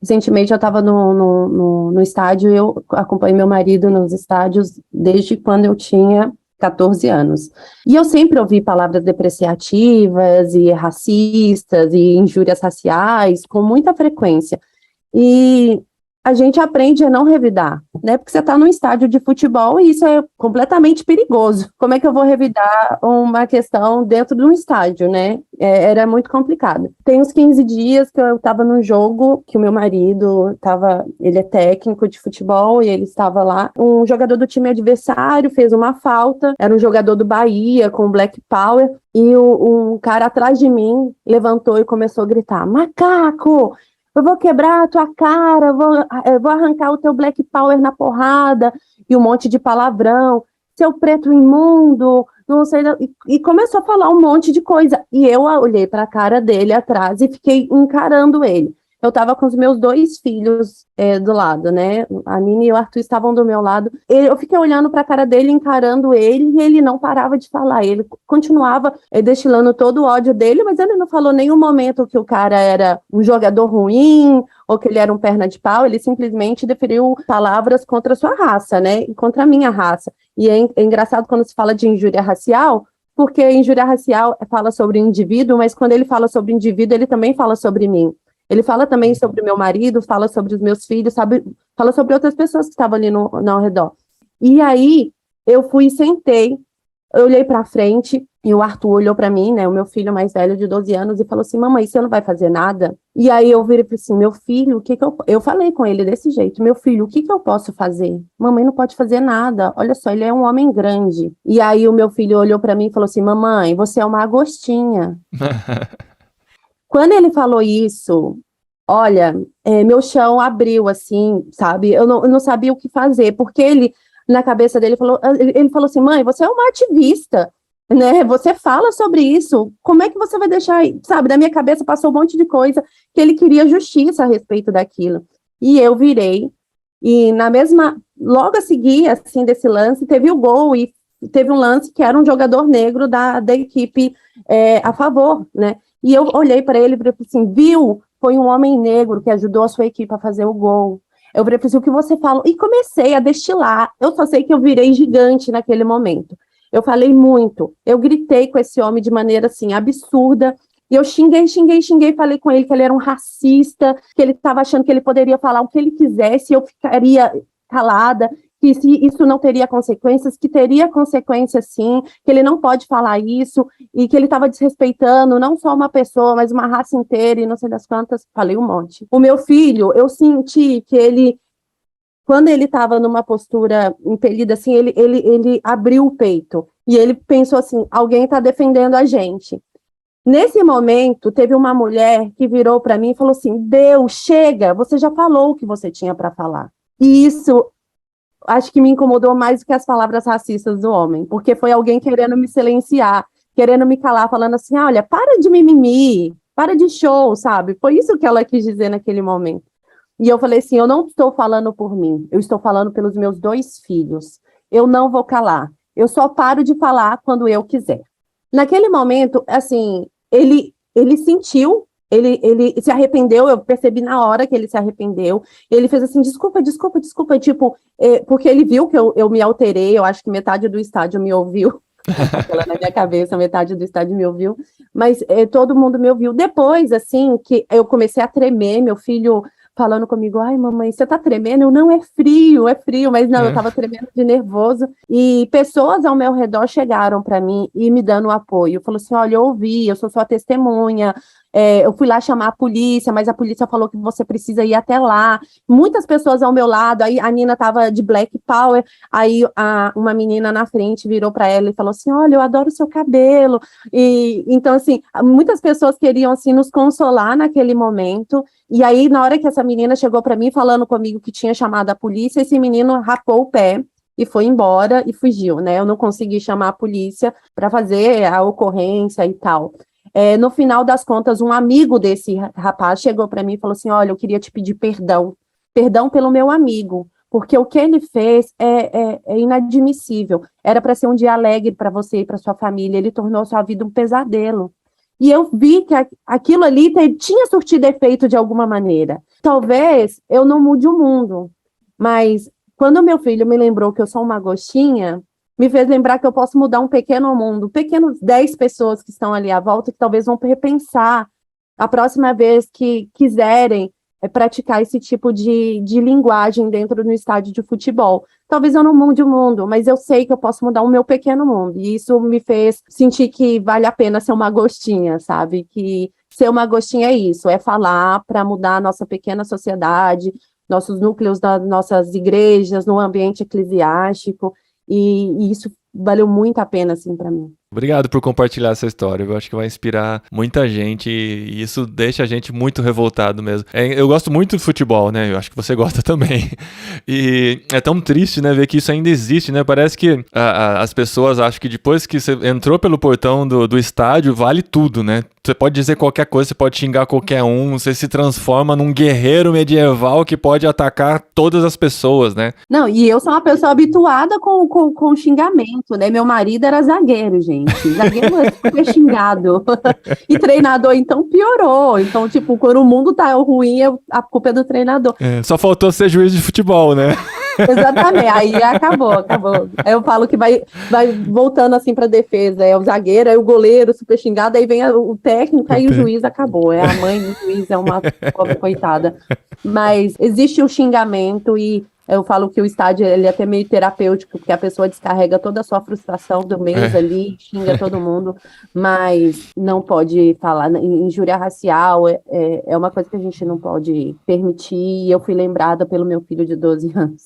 Recentemente eu estava no estádio, eu acompanhei meu marido nos estádios desde quando eu tinha 14 anos. E eu sempre ouvi palavras depreciativas e racistas e injúrias raciais com muita frequência. E a gente aprende a não revidar, né? Porque você está num estádio de futebol e isso é completamente perigoso. Como é que eu vou revidar uma questão dentro de um estádio, né? Era muito complicado. Tem uns 15 dias que eu estava num jogo que o meu marido estava, ele é técnico de futebol e ele estava lá. Um jogador do time adversário fez uma falta, era um jogador do Bahia com Black Power, e um cara atrás de mim levantou e começou a gritar: macaco! Eu vou quebrar a tua cara, eu vou arrancar o teu Black Power na porrada, e um monte de palavrão, seu preto imundo, não sei, e começou a falar um monte de coisa, e eu olhei para a cara dele atrás e fiquei encarando ele. Eu estava com os meus 2 filhos do lado, né? A Nina e o Arthur estavam do meu lado. Eu fiquei olhando para a cara dele, encarando ele, e ele não parava de falar. Ele continuava destilando todo o ódio dele, mas ele não falou em nenhum momento que o cara era um jogador ruim ou que ele era um perna de pau. Ele simplesmente deferiu palavras contra a sua raça, né? E contra a minha raça. E é engraçado quando se fala de injúria racial, porque injúria racial fala sobre o indivíduo, mas quando ele fala sobre o indivíduo, ele também fala sobre mim. Ele fala também sobre o meu marido, fala sobre os meus filhos, sabe? Fala sobre outras pessoas que estavam ali ao redor. E aí, eu fui e sentei, eu olhei para frente, e o Arthur olhou para mim, né, o meu filho mais velho de 12 anos, e falou assim: mamãe, você não vai fazer nada? E aí eu virei e falei assim: meu filho, o que que eu falei com ele desse jeito: meu filho, o que que eu posso fazer? Mamãe não pode fazer nada, olha só, ele é um homem grande. E aí o meu filho olhou para mim e falou assim: mamãe, você é uma agostinha. Quando ele falou isso, olha, meu chão abriu, assim, sabe? Eu não sabia o que fazer, porque ele, na cabeça dele, ele falou assim: mãe, você é uma ativista, né? Você fala sobre isso, como é que você vai deixar, sabe? Na minha cabeça passou um monte de coisa, que ele queria justiça a respeito daquilo. E eu virei, e logo a seguir, assim, desse lance, teve o gol, e teve um lance que era um jogador negro da equipe a favor, né? E eu olhei para ele e falei assim: viu? Foi um homem negro que ajudou a sua equipe a fazer o gol. Eu falei assim: o que você falou? E comecei a destilar. Eu só sei que eu virei gigante naquele momento. Eu falei muito. Eu gritei com esse homem de maneira, assim, absurda. E eu xinguei, falei com ele que ele era um racista, que ele estava achando que ele poderia falar o que ele quisesse e eu ficaria calada, que se isso não teria consequências, que teria consequências sim, que ele não pode falar isso, e que ele estava desrespeitando não só uma pessoa, mas uma raça inteira, e não sei das quantas, falei um monte. O meu filho, eu senti que ele, quando ele estava numa postura impelida, assim, ele abriu o peito, e ele pensou assim: alguém está defendendo a gente. Nesse momento, teve uma mulher que virou para mim e falou assim: Deus, chega, você já falou o que você tinha para falar. E isso acho que me incomodou mais do que as palavras racistas do homem, porque foi alguém querendo me silenciar, querendo me calar, falando assim: olha, para de mimimi, para de show, sabe? Foi isso que ela quis dizer naquele momento. E eu falei assim: eu não estou falando por mim, eu estou falando pelos meus 2 filhos. Eu não vou calar. Eu só paro de falar quando eu quiser. Naquele momento, assim, ele sentiu, ele se arrependeu, eu percebi na hora que ele se arrependeu. Ele fez assim: desculpa, tipo, porque ele viu que eu me alterei, eu acho que metade do estádio me ouviu, aquela na minha cabeça, metade do estádio me ouviu, mas todo mundo me ouviu. Depois, assim, que eu comecei a tremer, meu filho falando comigo: ai, mamãe, você tá tremendo? Eu: não, é frio, mas não, eu tava tremendo de nervoso. E pessoas ao meu redor chegaram para mim e me dando apoio. Falou assim: olha, eu ouvi, eu sou sua testemunha, eu fui lá chamar a polícia, mas a polícia falou que você precisa ir até lá. Muitas pessoas ao meu lado, aí a Nina tava de Black Power, aí uma menina na frente virou para ela e falou assim: olha, eu adoro o seu cabelo. E então, assim, muitas pessoas queriam, assim, nos consolar naquele momento. E aí, na hora que essa menina chegou para mim falando comigo que tinha chamado a polícia, esse menino rapou o pé e foi embora e fugiu, né? Eu não consegui chamar a polícia para fazer a ocorrência e tal. No final das contas, um amigo desse rapaz chegou para mim e falou assim: olha, eu queria te pedir perdão pelo meu amigo, porque o que ele fez é inadmissível. Era para ser um dia alegre para você e para sua família, ele tornou sua vida um pesadelo. E eu vi que aquilo ali tinha surtido efeito de alguma maneira. talvez eu não mude o mundo, mas quando meu filho me lembrou que eu sou uma gostinha, me fez lembrar que eu posso mudar um pequeno mundo, pequenos 10 pessoas que estão ali à volta, que talvez vão repensar a próxima vez que quiserem praticar esse tipo de linguagem dentro do estádio de futebol. Talvez eu não mude o mundo, mas eu sei que eu posso mudar o meu pequeno mundo, e isso me fez sentir que vale a pena ser uma gostinha, sabe? Que ser uma gostinha é isso, é falar para mudar a nossa pequena sociedade, nossos núcleos das nossas igrejas, no ambiente eclesiástico, e isso valeu muito a pena, assim, para mim. Obrigado por compartilhar essa história. Eu acho que vai inspirar muita gente e isso deixa a gente muito revoltado mesmo. Eu gosto muito de futebol, né? Eu acho que você gosta também. E é tão triste, né, ver que isso ainda existe, né? Parece que as pessoas acham que depois que você entrou pelo portão do estádio, vale tudo, né? Você pode dizer qualquer coisa, você pode xingar qualquer um, você se transforma num guerreiro medieval que pode atacar todas as pessoas, né? Não, e eu sou uma pessoa habituada com xingamento, né? Meu marido era zagueiro, gente. Zagueiro é super xingado. E treinador, então, piorou. Então, tipo, quando o mundo tá ruim, a culpa é do treinador. Só faltou ser juiz de futebol, né? Exatamente, aí acabou. Aí eu falo que vai voltando assim pra defesa, é o zagueiro, aí o goleiro super xingado, aí vem o técnico, aí o juiz acabou, a mãe do juiz é uma pobre coitada. Mas existe o xingamento e eu falo que o estádio ele é até meio terapêutico, porque a pessoa descarrega toda a sua frustração do mês ali, xinga todo mundo, mas não pode falar. Injúria racial é uma coisa que a gente não pode permitir, e eu fui lembrada pelo meu filho de 12 anos.